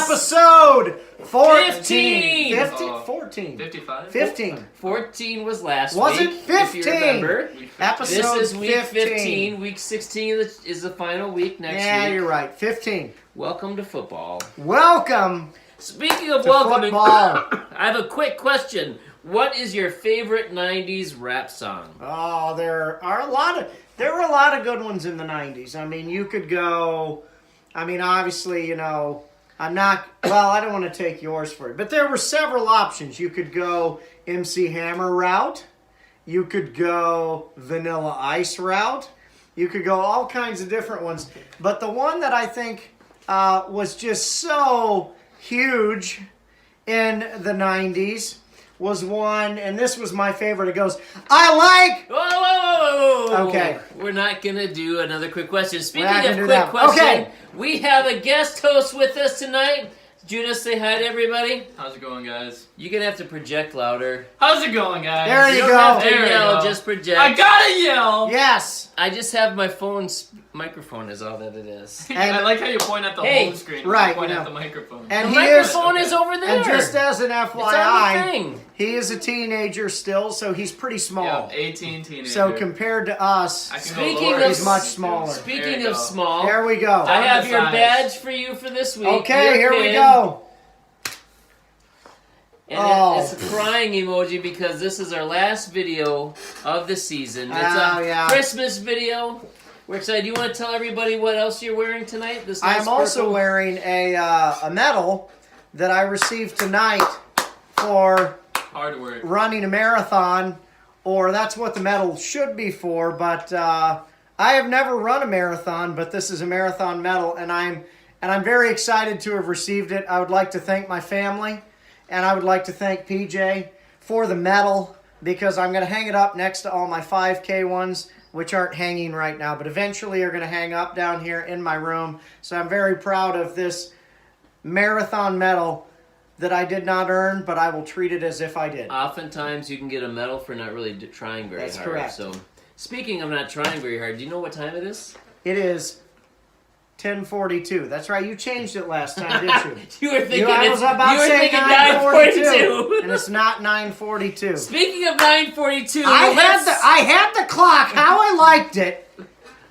Episode 14. 15. 14. 55? 15. 14 was last Was week. it 15? If you remember. Episode This is week 15. 15. Week 16 is the final week next week. Yeah, you're right. 15. Welcome to football. Welcome Speaking of to welcoming, football. I have a quick question. What is your favorite 90s rap song? Oh, there were a lot of good ones in the 90s. I mean, you could go, obviously, I don't want to take yours for it, but there were several options. You could go MC Hammer route. You could go Vanilla Ice route. You could go all kinds of different ones. But the one that I think was just so huge in the 90s was one, and this was my favorite. It goes, I like... Whoa! Okay. We're not going to do another quick question. Speaking not of gonna do quick that. question, Okay. we have a guest host with us tonight. Judas, say hi to everybody. How's it going, guys? You're going to have to project louder. How's it going, guys? There you don't go. have to There we yell, go. just project. I gotta yell! Yes. I just have my phone's microphone is all that it is. And- I like how you point at the Hey, home screen. right, You point you at know. the microphone. And The he is, microphone is over there. and just as an it's on the FYI, thing. he is a teenager still, so he's pretty small. Yeah, 18 teenager. So compared to us, I can Speaking go lower of- if he's you much want to. smaller. There Speaking you of go. small, there we go. I have your size. badge for you for this week. Okay, Your here we pin. go. And Oh. it's a crying emoji because this is our last video of the season. It's Oh, a yeah. Christmas video. We're excited. Do you want to tell everybody what else you're wearing tonight? This I nice am also purple? wearing a medal that I received tonight for Hard work. running a marathon, or that's what the medal should be for. But I have never run a marathon, but this is a marathon medal, and I'm very excited to have received it. I would like to thank my family, and I would like to thank PJ for the medal, because I'm going to hang it up next to all my 5K ones, which aren't hanging right now, but eventually are going to hang up down here in my room. So I'm very proud of this marathon medal that I did not earn, but I will treat it as if I did. Oftentimes you can get a medal for not really trying very That's hard. correct. So, speaking of not trying very hard, do you know what time it is? It is 10:42. That's right. You changed it last time, didn't you? You were thinking I was about to say 9:42, and it's not 9:42. Speaking of 9:42, I had the clock how I liked it.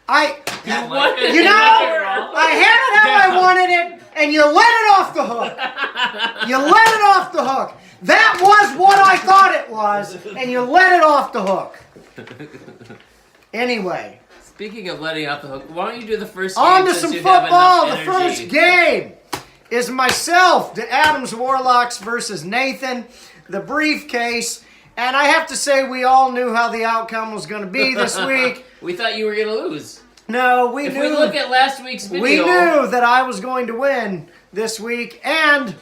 I You want it You know, now. I had it how I wanted it, and you let it off the hook. You let it off the hook. That was what I thought it was, and you let it off the hook. Anyway, Speaking of letting off the hook, why don't you do the first game? on to since some you have football. The enough first energy? game is myself, the Adams Warlocks versus Nathan, the briefcase. And I have to say, we all knew how the outcome was going to be this week. We thought you were going to lose. No, we If knew. we look at last week's video, We knew that I was going to win this week, and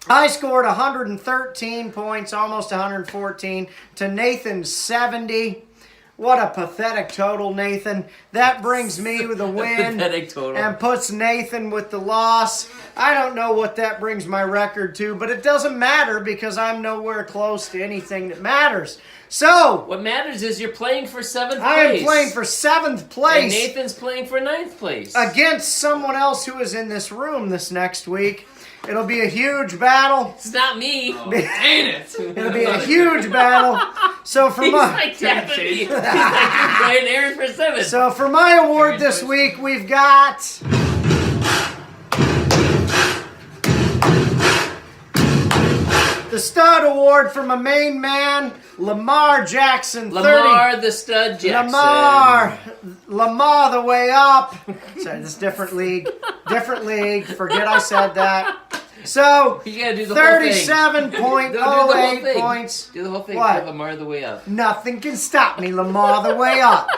I scored 113 points, almost 114, to Nathan's 70. What a pathetic total, Nathan. That brings me with a win pathetic total. and puts Nathan with the loss. I don't know what that brings my record to, but it doesn't matter because I'm nowhere close to anything that matters. So, What matters is you're playing for 7th place. I am playing for 7th place. And Nathan's playing for 9th place. Against someone else who is in this room this next week. It'll be a huge battle. It's not me. Oh, dang it! It'll be a huge battle. So for He's my like tapping me. He's like, you're playing Aaron for 7th. for my award this week, we've got the Stud Award for my main man, Lamar Jackson. Lamar the Stud Jackson. Lamar the way up. Sorry, this is different league. Different league. Forget I said that. So, You gotta do the whole thing. 37.08 points. Do the whole thing. What? For Lamar the way up. Nothing can stop me, Lamar the way up.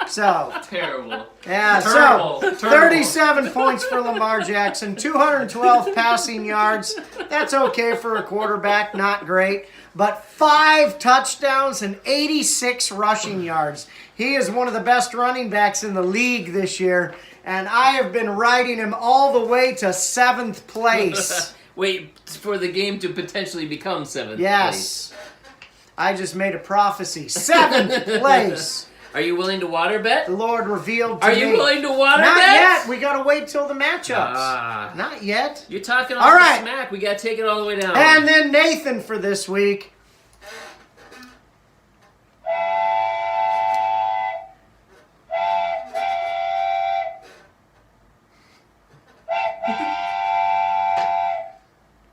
So, Terrible. yeah, Terrible. so Terrible. 37 points for Lamar Jackson, 212 passing yards. That's okay for a quarterback, not great. But 5 touchdowns and 86 rushing yards. He is one of the best running backs in the league this year, and I have been riding him all the way to 7th place. Wait, for the game to potentially become 7th place. Yes. I just made a prophecy. 7th place. Are you willing to water bet? The Lord revealed to Are me. you willing to water Not bet? yet. We gotta wait till the matchups. Ah. Not yet. You're talking all All the right. smack. We gotta take it all the way down. And then Nathan for this week.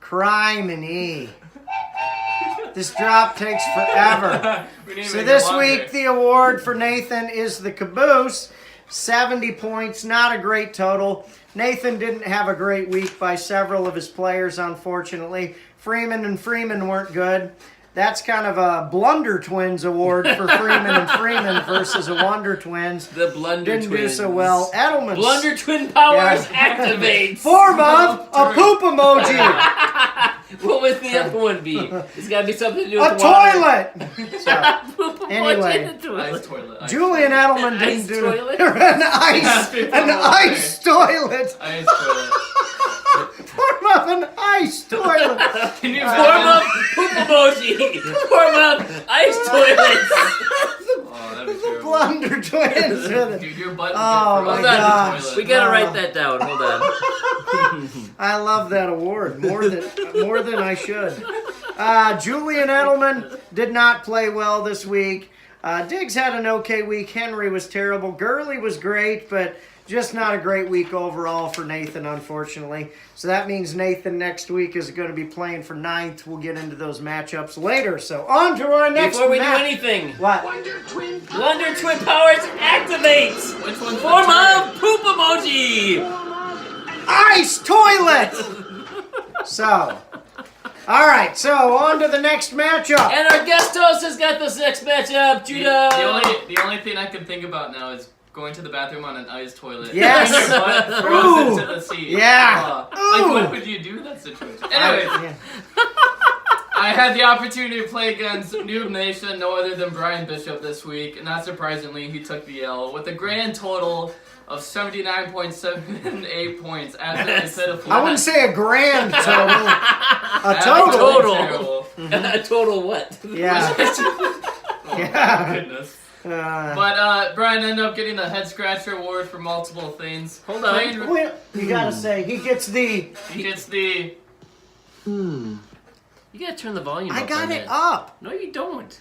Criminy. This drop takes forever. We need to So make this it longer. week, the award for Nathan is the Caboose. 70 points, not a great total. Nathan didn't have a great week by several of his players, unfortunately. Freeman and Freeman weren't good. That's kind of a Blunder Twins award for Freeman and Freeman versus a Wonder Twins. the Blunder Didn't Twins. do so well. Edelman's Blunder Twin powers Yeah. activate. form of a poop emoji. What would the other one be? It's got to be something to do A with water. toilet. So, Poop emoji Anyway. in the toilet. Ice toilet. Ice Julian Edelman An didn't ice do toilet? an ice toilet. Ice toilet. Form of an ice toilet. Can you Form imagine? up poop emoji. Form up ice toilets. Oh, that'd be terrible. Blunder Twins with it. Dude, your butt would Oh, get my frozen in the gosh. toilet. We gotta Oh. write that down. Hold on. I love that award more than I should. Julian Edelman did not play well this week. Diggs had an okay week. Henry was terrible. Gurley was great, but just not a great week overall for Nathan, unfortunately. So that means Nathan next week is going to be playing for 9th. We'll get into those matchups later. So on to our next Before we do match. anything, What? Blunder Twin powers activate. Which one's Form the turd? of poop emoji. Ice toilet! So, all right. So on to the next matchup. And our guest host has got this next matchup, Judah. The only thing I can think about now is going to the bathroom on an ice toilet. Yes. And your butt throws Ooh. into the seat. Yeah. Like, Ooh. what would you do in that situation? Anyways, Yeah. I had the opportunity to play against Noob Nation, no other than Brian Bishop this week. Not surprisingly, he took the L with a grand total of 79.78 points. Absolutely pitiful. I wouldn't say a grand total. A Absolutely total. terrible. A total what? Yeah. Oh, Yeah. goodness. Uh, But Brian ended up getting the head scratcher award for multiple things. Hold on. well, you gotta say he gets the. He gets the. You gotta turn the volume I up. got on it that. up. No, you don't.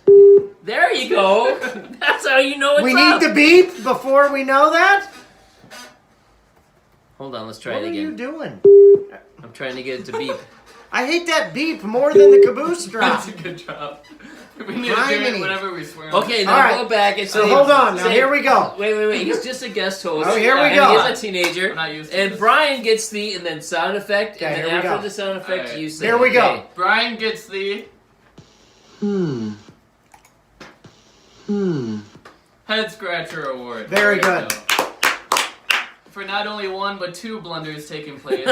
There you go. That's how you know it's We up. need the beep before we know that. Hold on, let's try What it are you again. doing? I'm trying to get it to beep. I hate that beep more than the caboose drop. That's a good job. We need to do Criminy. it whenever we swear. Okay, now All right. go back and So say. hold on. Now say- here we go. Wait. He's just a guest host. Oh, here we and go. He's a teenager. I'm not used to And this. Brian gets the and then sound effect, Okay, and then here we after go. the sound effect, Alright. you say. Here we go. Okay. Brian gets the. Head Scratcher Award. Very There you good. go. For not only one but two blunders taking place.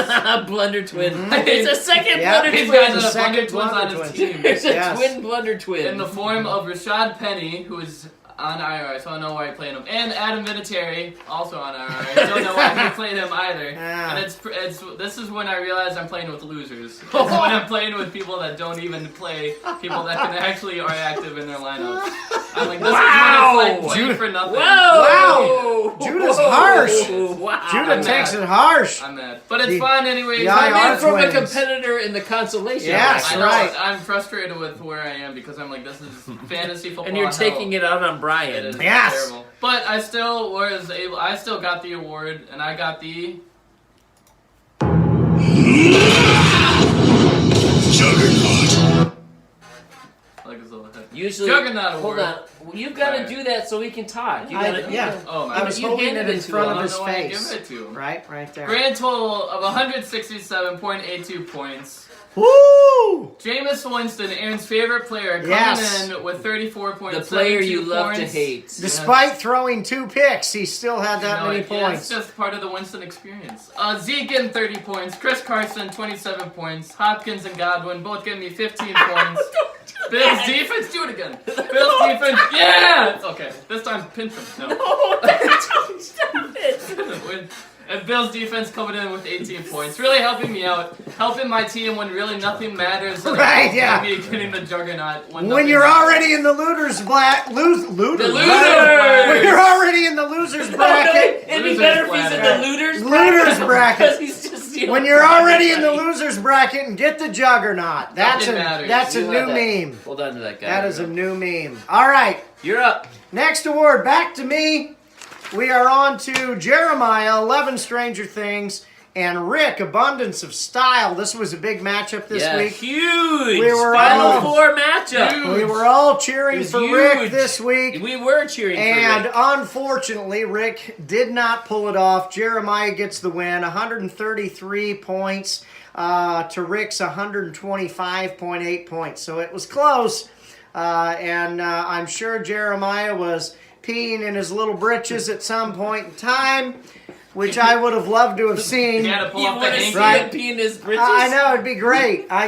Blunder twin. It's a second Yeah. blunder He's twin. got The the second Blunder Twins on Blunder his Twins. team. There's a Yes. twin blunder twin. In the form of Rashad Penny, who is on IR, so I don't know why I played him, and Adam Vinatieri, also on IR. I don't know why I played him either. Yeah. And this is when I realized I'm playing with losers. It's when I'm playing with people that don't even play, people that can actually are active in their lineups. I'm like, this Wow. is when it's like playing for nothing. Wow. Judah's harsh. Wow. Judah I'm takes mad. it harsh. I'm mad, but it's The- fun anyways. the I IR I'm mean, from a twins. competitor in the consolation. Yes, I bracket. know, right. I'm frustrated with where I am because I'm like, this is fantasy football. And you're taking it out on It Brian. is Yes. terrible. But I still was able. I still got the award, and I got the. Juggernaut. I like this little head. Usually, Juggernaut hold award. on. You've got to Sorry. do that so we can talk. You gotta, Yeah. Oh my! I was you holding handed it in it to front him. of I his don't know why I face. give it to him. Right there. Grand total of 167.82 points. Woo! Jameis Winston, Aaron's favorite player, coming Yes. in with 34.72 the player you love to points. hate. Despite throwing 2 picks, he still had that many It's points. just part of the Winston experience. Zeke getting 30 points. Chris Carson, 27 points. Hopkins and Godwin both getting me 15 points. Bills defense, do it again. Bills defense, yeah! Okay, this time pinch him. No. Oh, stop it. Win. And Bill's defense coming in with 18 points. Really helping me out. Helping my team when really nothing matters. Right, yeah. Me getting the juggernaut. When you're already in the looters The losers! When you're already in the losers bracket. It'd be Losers better if he's in planet. the looters Looters bracket. Because he's just, you know, When you're already in the everybody. losers bracket and get the juggernaut. That's Nothing a matters. that's a You new have that. meme. Hold on to that guy. That is a new meme. All right. You're up. Next award, back to me. We are on to Jeremiah, 11 Stranger Things, and Rick, Abundance of Style. This was a big matchup this Yeah, week. huge. We were Final all- Four matchup. We were all It cheering was for huge. Rick this week. We were cheering And for Rick. unfortunately, Rick did not pull it off. Jeremiah gets the win, 133 points to Rick's 125.8 points. So it was close. And I'm sure Jeremiah was peeing in his little britches at some point in time, which I would have loved to have seen. You gotta pull You up the want to see hanky. Right. him pee in his britches? I know, it'd be great. I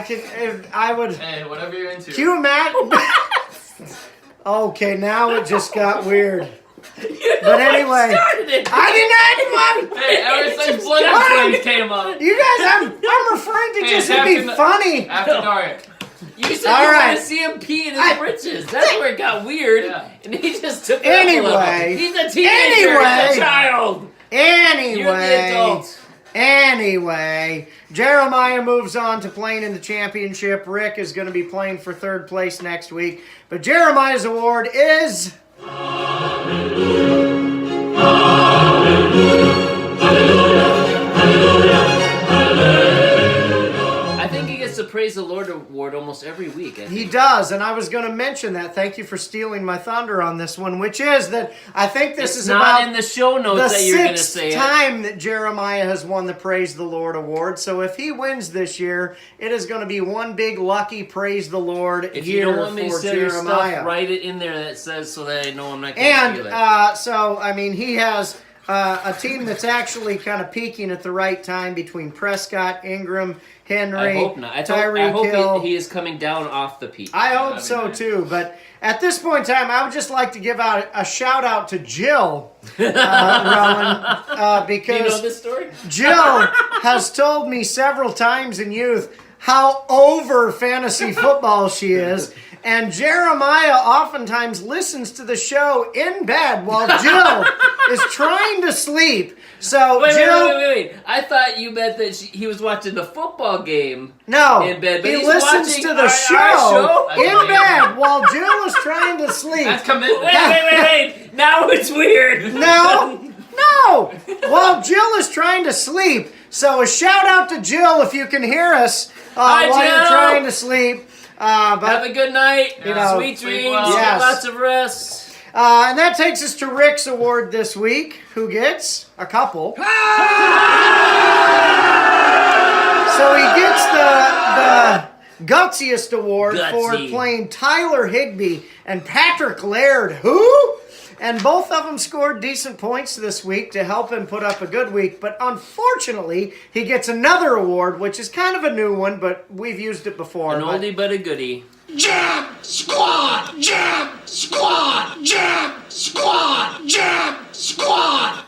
would. Hey, whatever you're into. Can you imagine? Okay, now it just got weird. You know But anyway, what started it. I didn't. Hey, ever since Blood and Flames came up. You guys, I'm referring to Hey, just it's to be after the- funny. After dark. You said All you right. want to see him pee in his britches. That's where it got weird. Yeah. And he just took it Anyway. up a level. He's a teenager. Anyway. He's a child. You're the Anyway, adult. anyway, Jeremiah moves on to playing in the championship. Rick is going to be playing for third place next week. But Jeremiah's award is... I think he gets the Praise the Lord award almost every week. I think. He does, and I was going to mention that. Thank you for stealing my thunder on this one, which is that I think this It's is not about in the show notes the that you're going to sixth say it. time that Jeremiah has won the Praise the Lord award. So if he wins this year, it is going to be one big lucky Praise the Lord If you year don't want me to for say your Jeremiah. stuff, write it in there that says so that I know I'm not going to steal it. And so, I mean, he has a team that's actually kind of peaking at the right time between Prescott, Ingram, Henry, I hope not. I Tyreek hope Hill. he is coming down off the peak. I hope that'd be so nice. too. But at this point in time, I would just like to give out a shout out to Jill Rowan Do you because know this story? Jill has told me several times in youth how over fantasy football she is. And Jeremiah oftentimes listens to the show in bed while Jill is trying to sleep. So Jill, Wait. I thought you meant that he was watching the football game. no, In bed, but he he's listens watching to the our show show? in bed while Jill is trying to sleep. That's commitment. Wait. Now it's weird. No, while Jill is trying to sleep. So a shout out to Jill if you can hear us Hi, while you're Jill. trying to sleep. Have But a good night. You know, Sweet sleep dreams. well. Yes. Lots of rest. and that takes us to Rick's award this week. Who gets a couple? So he gets the gutsiest award for Gutsy. playing Tyler Higbee and Patrick Laird. Who? And both of them scored decent points this week to help him put up a good week. But unfortunately, he gets another award, which is kind of a new one, but we've used it before. An But oldie but a goodie. Jab, squad, jab, squad, jab, squad, jab, squad.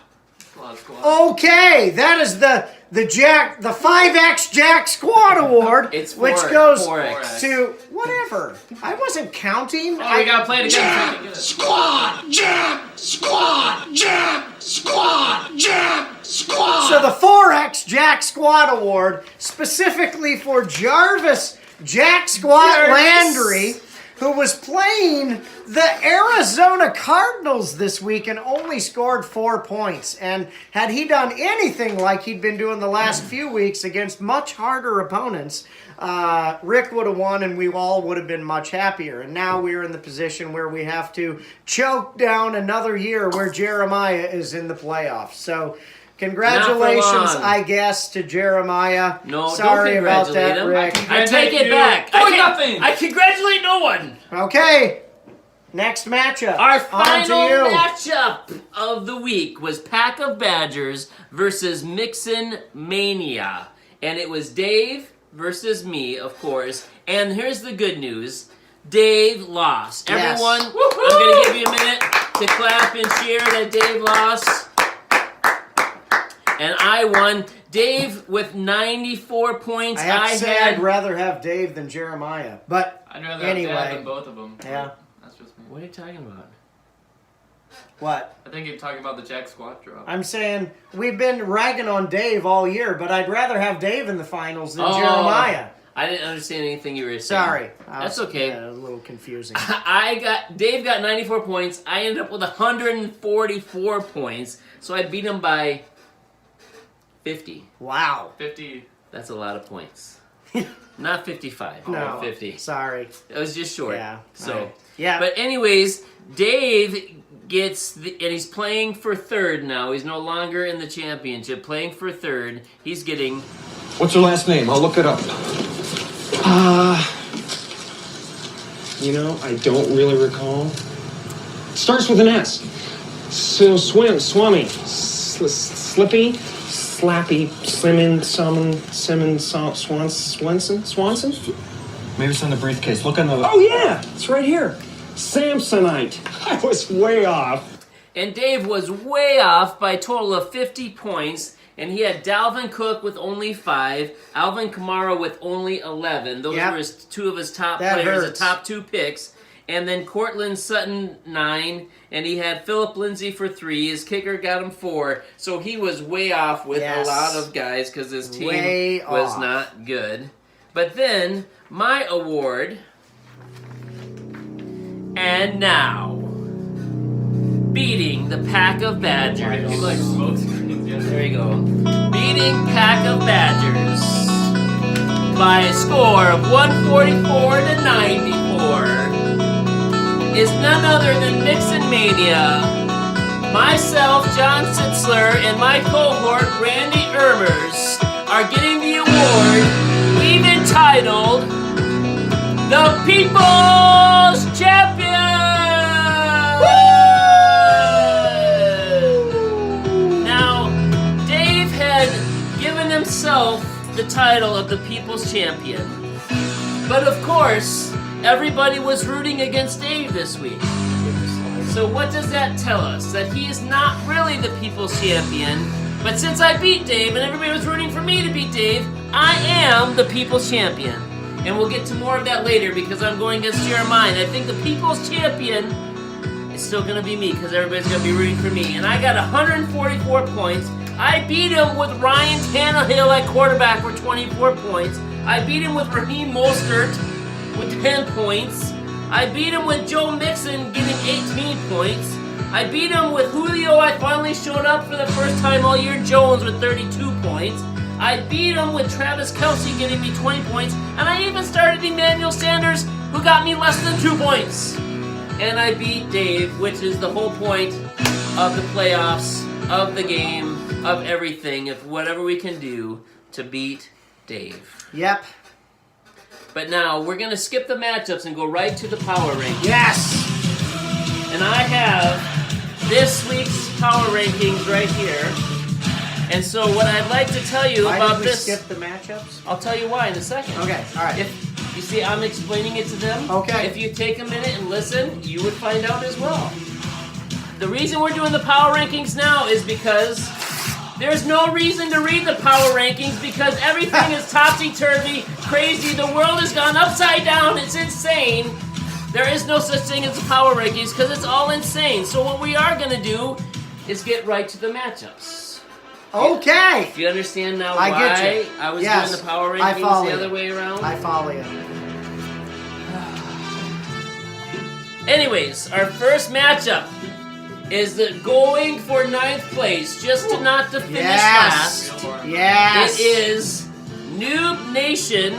okay, that is the 5X Jack Squad Award, It's which 4X. goes 4X. to whatever. I wasn't counting. Oh, we gotta play it again. so we Jab, can get it. squad, jab, squad, jab, squad, jab, squad. So the 4X Jack Squad Award, specifically for Jarvis Jack Squad Jarvis. Landry, who was playing the Arizona Cardinals this week and only scored 4 points. And had he done anything like he'd been doing the last few weeks against much harder opponents, Rick would have won and we all would have been much happier. And now we're in the position where we have to choke down another year where Jeremiah is in the playoffs. So congratulations, long. I guess, to Jeremiah. No, Sorry don't about congratulate that, him. Rick. I take it back. For I nothing. I congratulate no one. Okay, next matchup. Our On to final you. matchup of the week was Pack of Badgers versus Mixon Mania. And it was Dave versus me, of course. And here's the good news. Dave lost. Yes. Everyone, I'm going to give you a minute to clap and cheer that Dave lost. and I won. Dave with 94 points. I have to say I'd rather have Dave than Jeremiah. But I'd rather anyway. have Dad than both of them. Yeah. That's just me. What are you talking about? What? I think you're talking about the jack squat drop. I'm saying we've been ragging on Dave all year, but I'd rather have Dave in the finals than Oh. Jeremiah. I didn't understand anything you were saying. Sorry. That's okay. Yeah, a little confusing. Dave got 94 points. I ended up with 144 points. So I beat him by 50. Wow. 50. That's a lot of points. Not 55. No. 50. Sorry. It was just short. Yeah. So, Right. Yeah. But anyways, Dave gets and he's playing for third now. He's no longer in the championship. Playing for third. He's getting. What's her last name? I'll look it up. I don't really recall. Starts with an S. So Swami, Slippy, Slappy, Swanson? Maybe it's in the briefcase. Look on the... Oh yeah, it's right here. Samsonite. I was way off. And Dave was way off by a total of 50 points. And he had Dalvin Cook with only 5, Alvin Kamara with only 11. Those Yep. were two of his top That players, hurts. the top 2 picks. And then Cortland Sutton 9, and he had Philip Lindsay for 3. His kicker got him 4. So he was way off with Yes. a lot of guys because his team Way was off. not good. But then my award, and now beating the Pack of Badgers. He like smoke screens, yeah. There you go. Beating Pack of Badgers by a score of 144 to 94 is none other than Mixon Mania. Myself, John Sitzler, and my cohort, Randy Ermers, are getting the award we've entitled the People's Champion! Now, Dave had given himself the title of the People's Champion. But of course, everybody was rooting against Dave this week. So what does that tell us? That he is not really the People's Champion, but since I beat Dave and everybody was rooting for me to beat Dave, I am the People's Champion. And we'll get to more of that later because I'm going against Jeremiah. And I think the People's Champion is still going to be me because everybody's going to be rooting for me. And I got 144 points. I beat him with Ryan Tannehill at quarterback for 24 points. I beat him with Raheem Mostert with 10 points. I beat him with Joe Mixon getting 18 points. I beat him with Julio. I finally showed up for the first time all year. Jones with 32 points. I beat him with Travis Kelce getting me 20 points. And I even started Emmanuel Sanders, who got me less than 2 points. And I beat Dave, which is the whole point of the playoffs, of the game, of everything, of whatever we can do to beat Dave. Yep. But now we're going to skip the matchups and go right to the power rankings. Yes. And I have this week's power rankings right here. And so what I'd like to tell you Why about did we this, skip the matchups? I'll tell you why in a second. Okay. All right. If you see, I'm explaining it to them. Okay. If you take a minute and listen, you would find out as well. The reason we're doing the power rankings now is because there's no reason to read the power rankings because everything is topsy-turvy, crazy. The world has gone upside down. It's insane. There is no such thing as the power rankings because it's all insane. So what we are going to do is get right to the matchups. Okay. Do you understand now I why get you. I was Yes. doing the power I rankings follow the you. other way around? I follow you. Anyways, our first matchup is the going for 9th place, just to not to finish Yes. last. Yes. It is Noob Nation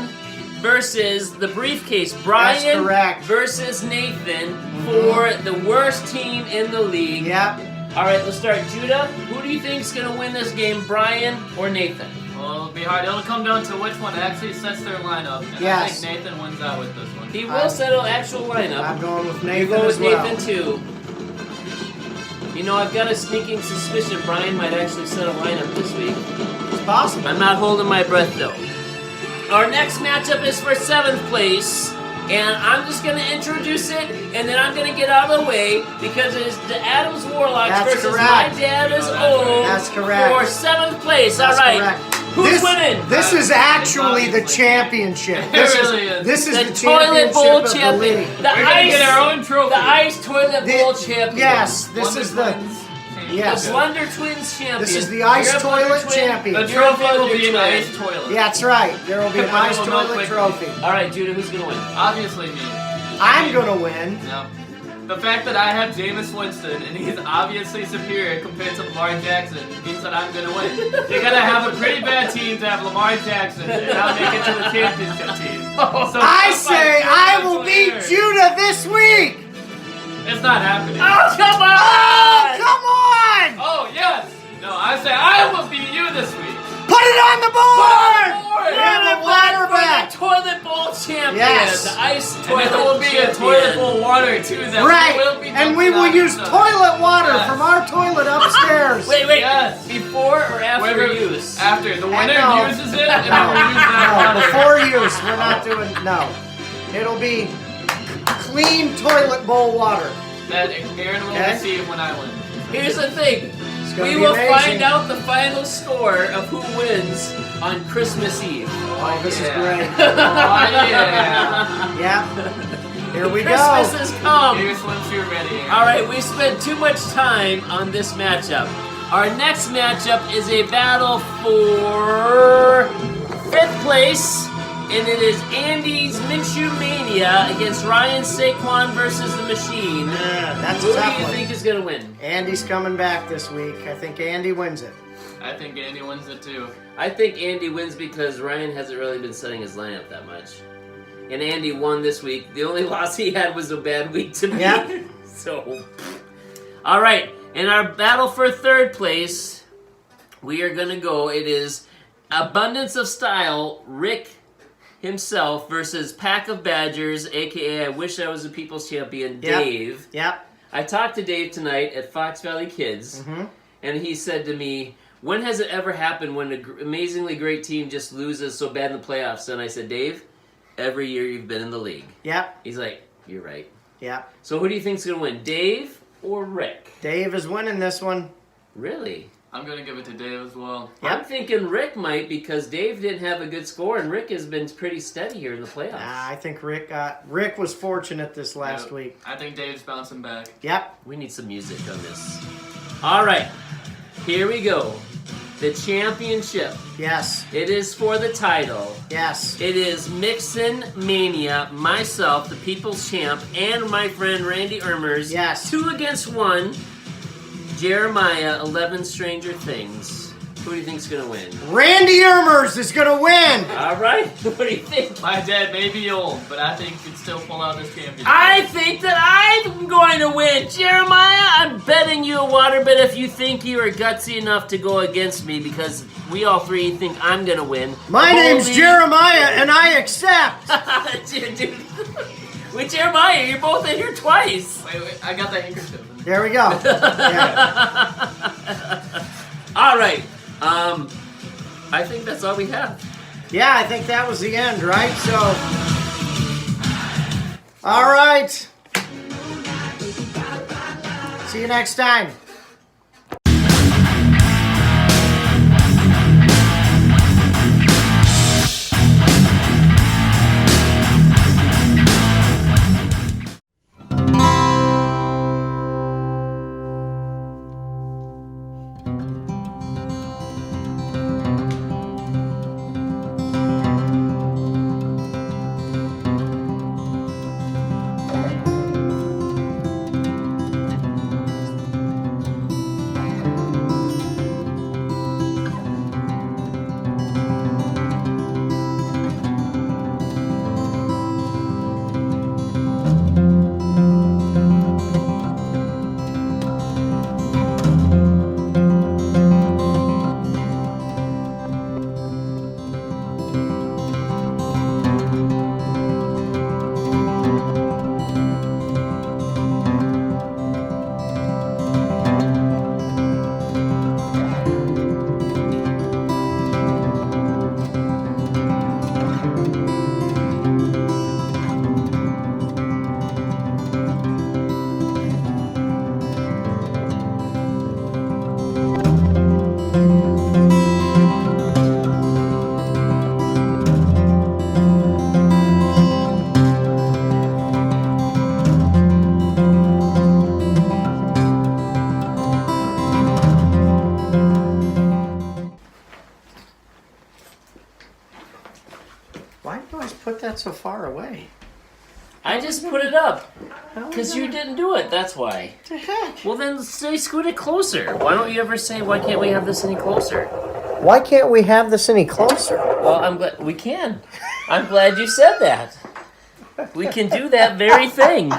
versus the Briefcase. Brian correct. versus Nathan for the worst team in the league. Yep. All right, let's start. Judah, who do you think is going to win this game, Brian or Nathan? Well, it'll be hard. It'll come down to which one actually sets their lineup. And I Yes. think Nathan wins out with this one. He will set an actual lineup. I'm going with You Nathan go as with well. Nathan too. You know, I've got a sneaking suspicion Brian might actually set a lineup this week. It's possible. I'm not holding my breath though. Our next matchup is for 7th place, And I'm just going to introduce it, and then I'm going to get out of the way because it's the Adams Warlocks That's versus correct. my dad is old That's correct. for 7th place. That's All right. correct. Who's winning? This is actually the championship. This really is. This is The the toilet bowl championship of the champion. league. The We're gonna ice, get our own trophy. The ice toilet bowl champion. Yes, this Wonder is the Twins. yes. The Blunder Twins champion. This is the ice You're a Blunder toilet twin. champion. The You're a trophy will Blunder be an twin. ice toilet. Yeah, that's right. There will be an But ice it will melt toilet quickly. trophy. All right, Judah, who's going to win? Obviously me. I'm gonna win. No. The fact that I have Jameis Winston and he's obviously superior compared to Lamar Jackson means that I'm gonna win. You gotta have a pretty bad team to have Lamar Jackson and I'll make it to the championship team. So I say I will beat Judah this week. It's not happening. Oh, come on! Oh, come on! Oh, yes! No, I say I will beat you this week. Put it on the board! You're Yeah, the the water back. toilet bowl champion. Yes. The ice And toilet there will be a champion. toilet bowl water too that Right, will be and we dumped will out use into- toilet water Yes. from our toilet upstairs. Wait. Yes. Before or after Whoever- use? After. The winner No. uses it and then we'll use that No, water. before use. We're not doing, no. It'll be clean toilet bowl water. That Aaron will Okay. receive when I win. Here's the thing. It's gonna We be will amazing. find out the final score of who wins on Christmas Eve. Oh, this is Yeah. great. Oh, yeah. Yeah. Here we Christmas go. has come. Here's swimsuit ready. Aaron. All right, we spent too much time on this matchup. Our next matchup is a battle for 5th place, and it is Andy's Minshew Mania against Ryan Saquon versus the Machine. Yeah, that's Who a do tough you one. think is going to win? Andy's coming back this week. I think Andy wins it. I think Andy wins it too. I think Andy wins because Ryan hasn't really been setting his lineup that much. And Andy won this week. The only loss he had was a bad week to me. Yeah. So, all right. In our battle for 3rd place, we are going to go. It is Abundance of Style, Rick himself versus Pack of Badgers, a.k.a. I Wish I Was a People's Champion, Yep. Dave. Yep. I talked to Dave tonight at Fox Valley Kids, and he said to me, when has it ever happened when an amazingly great team just loses so bad in the playoffs? And I said, Dave, every year you've been in the league. Yep. He's like, you're right. Yep. So who do you think's going to win, Dave or Rick? Dave is winning this one. Really? I'm gonna give it to Dave as well. Yep. I'm thinking Rick might because Dave didn't have a good score, and Rick has been pretty steady here in the playoffs. I think Rick was fortunate this last Yep. week. I think Dave's bouncing back. Yep. We need some music on this. All right, here we go. The championship. Yes. It is for the title. Yes. It is Mixin Mania, myself, the People's Champ, and my friend Randy Ermers. Yes. 2 against 1. Jeremiah, 11 Stranger Things. Who do you think's gonna win? Randy Ermers is gonna win. All right. What do you think? My dad may be old, but I think he can still pull out this championship. I think that I'm going to win. Jeremiah, I'm betting you a water bet if you think you are gutsy enough to go against me because we all three think I'm going to win. My name's Holy- Jeremiah, and I accept. Dude. With Jeremiah, you're both in here twice. Wait, I got the handkerchief. There we go. Yeah. All right. I think that's all we have. Yeah, I think that was the end, right? So, all right. See you next time. Why do you always put that so far away? I just put it up How because we you gonna- didn't do it. That's why. What the heck? Well, then say scoot it closer. Why don't you ever say, why can't we have this any closer? Why can't we have this any closer? Well, I'm glad we can. I'm glad you said that. We can do that very thing.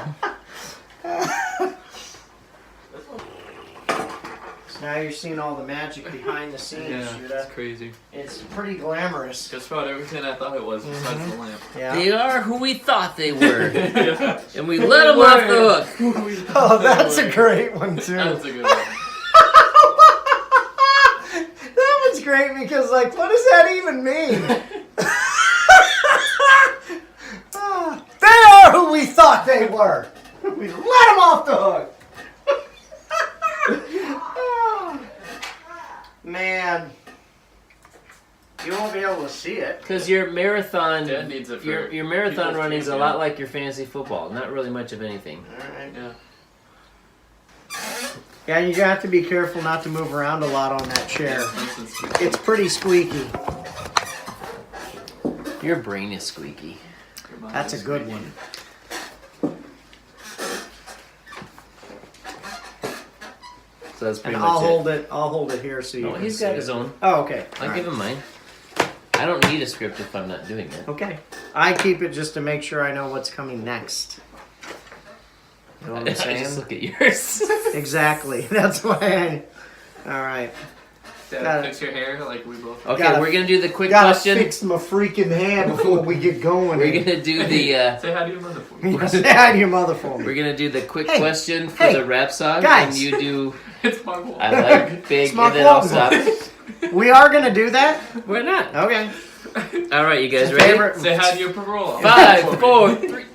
So now you're seeing all the magic behind the scenes, Yeah, Judah. it's crazy. It's pretty glamorous. Just about everything I thought it was besides the lamp. Yeah. They are who we thought they were. And we let them off the hook. Oh, that's a great one too. That's a good one. That one's great because, like, what does that even mean? They are who we thought they were. We let them off the hook. Man, you won't be able to see it. Because your marathon, Dad needs it for your marathon people's running is a team, lot yeah. like your fantasy football. Not really much of anything. All right. Yeah. Yeah, you got to be careful not to move around a lot on that chair. Nice and sweet. It's pretty squeaky. Your brain is squeaky. Come on, That's a it's good sweet. one. So that's pretty And much I'll hold it here so you No, can he's see got it. his own. Oh, okay. I'll All give right. him mine. I don't need a script if I'm not doing it. Okay. I keep it just to make sure I know what's coming next. You know what I'm I saying? just look at yours. Exactly. That's why I. All right. Dad, Got it. fix your hair like we both. Okay, Gotta- we're gonna do the quick Gotta question. fix my freaking hair before we get going. We're gonna do the Say hi to your mother for me. Say hi to your mother for me. we're gonna do the quick Hey, question for hey, the rap song, guys. and you do It's my wall. I like big, It's my and then I'll fault. stop. We are gonna do that. Why not? Okay. All right, you guys ready? Favorite. Say hi to your parole. 5, 4, 3.